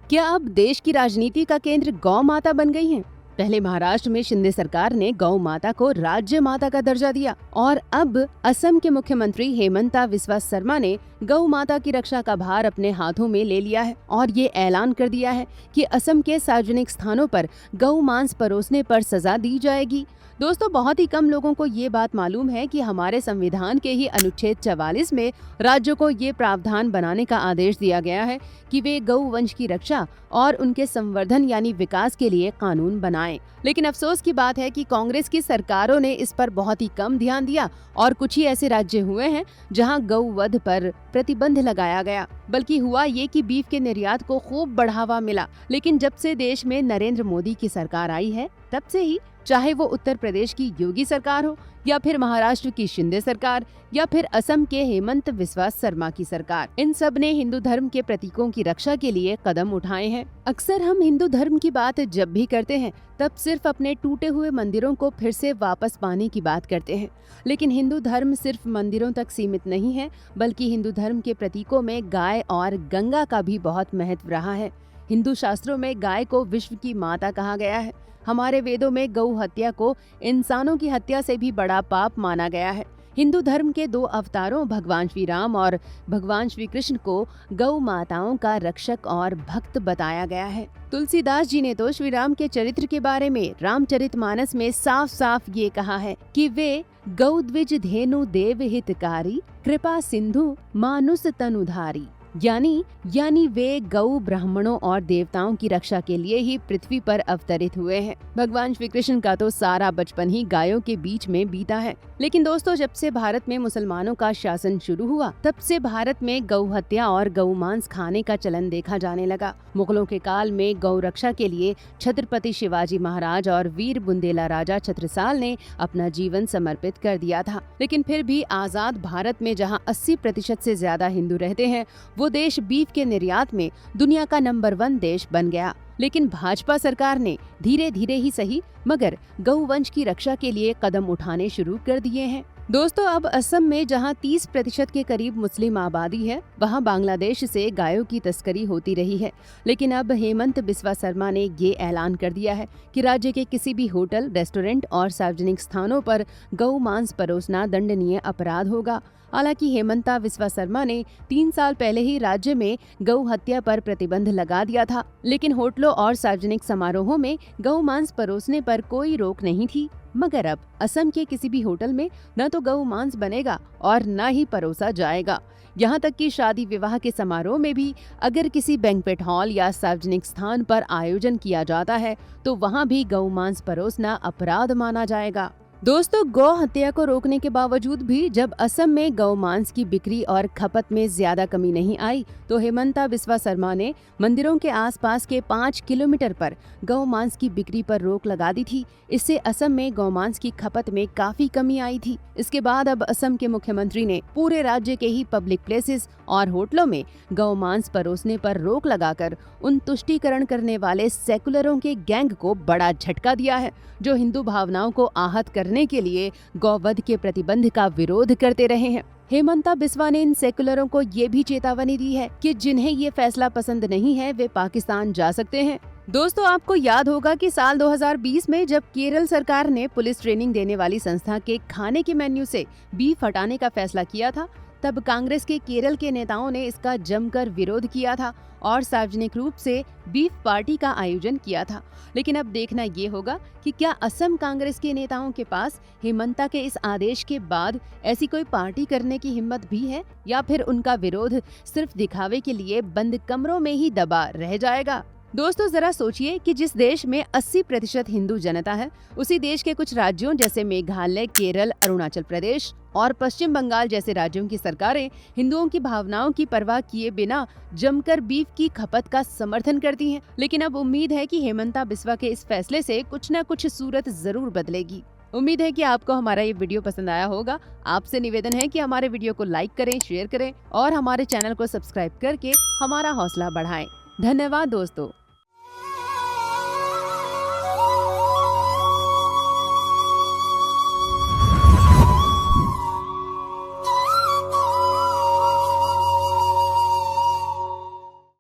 क्या अब देश की राजनीति का केंद्र गौ माता बन गई है? पहले महाराष्ट्र में शिंदे सरकार ने गौ माता को राज्य माता का दर्जा दिया और अब असम के मुख्यमंत्री हेमंता बिस्वा शर्मा ने गौ माता की रक्षा का भार अपने हाथों में ले लिया है और ये ऐलान कर दिया है कि असम के सार्वजनिक स्थानों पर गौ मांस परोसने पर सजा दी जाएगी। दोस्तों, बहुत ही कम लोगों को ये बात मालूम है कि हमारे संविधान के ही अनुच्छेद 44 में राज्यों को ये प्रावधान बनाने का आदेश दिया गया है कि वे गौ वंश की रक्षा और उनके संवर्धन यानी विकास के लिए कानून बनाएं। लेकिन अफसोस की बात है कि कांग्रेस की सरकारों ने इस पर बहुत ही कम ध्यान दिया और कुछ ही ऐसे राज्य हुए हैं जहां गौ वध पर प्रतिबंध लगाया गया। बल्कि हुआ ये कि बीफ के निर्यात को खूब बढ़ावा मिला। लेकिन जब से देश में नरेंद्र मोदी की सरकार आई है तब से ही, चाहे वो उत्तर प्रदेश की योगी सरकार हो या फिर महाराष्ट्र की शिंदे सरकार या फिर असम के हेमंत बिस्वा शर्मा की सरकार, इन सब ने हिंदू धर्म के प्रतीकों की रक्षा के लिए कदम उठाए हैं। अक्सर हम हिंदू धर्म की बात जब भी करते हैं तब सिर्फ अपने टूटे हुए मंदिरों को फिर से वापस पाने की बात करते हैं। लेकिन हिंदू धर्म सिर्फ मंदिरों तक सीमित नहीं है, बल्कि हिंदू धर्म के प्रतीकों में गाय और गंगा का भी बहुत महत्व रहा है। हिंदू शास्त्रों में गाय को विश्व की माता कहा गया है। हमारे वेदों में गौ हत्या को इंसानों की हत्या से भी बड़ा पाप माना गया है। हिंदू धर्म के दो अवतारों भगवान श्री राम और भगवान श्री कृष्ण को गौ माताओं का रक्षक और भक्त बताया गया है। तुलसीदास जी ने तो श्री राम के चरित्र के बारे में रामचरितमानस में साफ साफ ये कहा है कि वे गौ द्विज धेनु देव हितकारी, कृपा सिंधु मानुष तनुधारी, यानी वे गौ ब्राह्मणों और देवताओं की रक्षा के लिए ही पृथ्वी पर अवतरित हुए हैं। भगवान श्री कृष्ण का तो सारा बचपन ही गायों के बीच में बीता है। लेकिन दोस्तों, जब से भारत में मुसलमानों का शासन शुरू हुआ तब से भारत में गौ हत्या और गौ मांस खाने का चलन देखा जाने लगा। मुगलों के काल में गौ रक्षा के लिए छत्रपति शिवाजी महाराज और वीर बुंदेला राजा छत्रसाल ने अपना जीवन समर्पित कर दिया था। लेकिन फिर भी आजाद भारत में जहाँ 80% से ज्यादा हिंदू रहते हैं, वो देश बीफ के निर्यात में दुनिया का नंबर 1 देश बन गया। लेकिन भाजपा सरकार ने धीरे धीरे ही सही मगर गौ वंश की रक्षा के लिए कदम उठाने शुरू कर दिए हैं। दोस्तों, अब असम में जहां 30% के करीब मुस्लिम आबादी है, वहां बांग्लादेश से गायों की तस्करी होती रही है। लेकिन अब हेमंत बिस्वा शर्मा ने ये ऐलान कर दिया है कि राज्य के किसी भी होटल, रेस्टोरेंट और सार्वजनिक स्थानों पर गौ मांस परोसना दंडनीय अपराध होगा। हालांकि हेमंता बिस्वा शर्मा ने 3 साल पहले ही राज्य में गौ हत्या पर प्रतिबंध लगा दिया था, लेकिन होटलों और सार्वजनिक समारोहों में गौ मांस परोसने पर कोई रोक नहीं थी। मगर अब असम के किसी भी होटल में न तो गौ मांस बनेगा और न ही परोसा जाएगा। यहाँ तक कि शादी विवाह के समारोह में भी अगर किसी बैंक्वेट हॉल या सार्वजनिक स्थान पर आयोजन किया जाता है तो वहाँ भी गौ मांस परोसना अपराध माना जाएगा। दोस्तों, गौ हत्या को रोकने के बावजूद भी जब असम में गौ मांस की बिक्री और खपत में ज्यादा कमी नहीं आई तो हेमंता बिस्वा शर्मा ने मंदिरों के आसपास के 5 किलोमीटर पर गौ मांस की बिक्री पर रोक लगा दी थी। इससे असम में गौ मांस की खपत में काफी कमी आई थी। इसके बाद अब असम के मुख्यमंत्री ने पूरे राज्य के ही पब्लिक प्लेसेस और होटलों में गौ मांस परोसने पर रोक लगाकर उन तुष्टीकरण करने वाले सेकुलरों के गैंग को बड़ा झटका दिया है, जो हिंदू भावनाओं को आहत करने के लिए गौवध के प्रतिबंध का विरोध करते रहे हैं। हेमंता बिस्वा ने इन सेकुलरों को ये भी चेतावनी दी है कि जिन्हें ये फैसला पसंद नहीं है वे पाकिस्तान जा सकते हैं। दोस्तों, आपको याद होगा कि साल 2020 में जब केरल सरकार ने पुलिस ट्रेनिंग देने वाली संस्था के खाने के मेन्यू से बीफ हटाने का फैसला किया था, तब कांग्रेस के केरल के नेताओं ने इसका जमकर विरोध किया था और सार्वजनिक रूप से बीफ पार्टी का आयोजन किया था। लेकिन अब देखना ये होगा कि क्या असम कांग्रेस के नेताओं के पास हेमंता के इस आदेश के बाद ऐसी कोई पार्टी करने की हिम्मत भी है या फिर उनका विरोध सिर्फ दिखावे के लिए बंद कमरों में ही दबा रह जाएगा। दोस्तों, जरा सोचिए कि जिस देश में 80% हिंदू जनता है, उसी देश के कुछ राज्यों जैसे मेघालय, केरल, अरुणाचल प्रदेश और पश्चिम बंगाल जैसे राज्यों की सरकारें हिंदुओं की भावनाओं की परवाह किए बिना जमकर बीफ की खपत का समर्थन करती हैं। लेकिन अब उम्मीद है कि हेमंता बिस्वा के इस फैसले से कुछ न कुछ सूरत जरूर बदलेगी। उम्मीद है कि आपको हमारा ये वीडियो पसंद आया होगा। आपसे निवेदन है कि हमारे वीडियो को लाइक करें, शेयर करें और हमारे चैनल को सब्सक्राइब करके हमारा हौसला बढ़ाएं। धन्यवाद दोस्तों।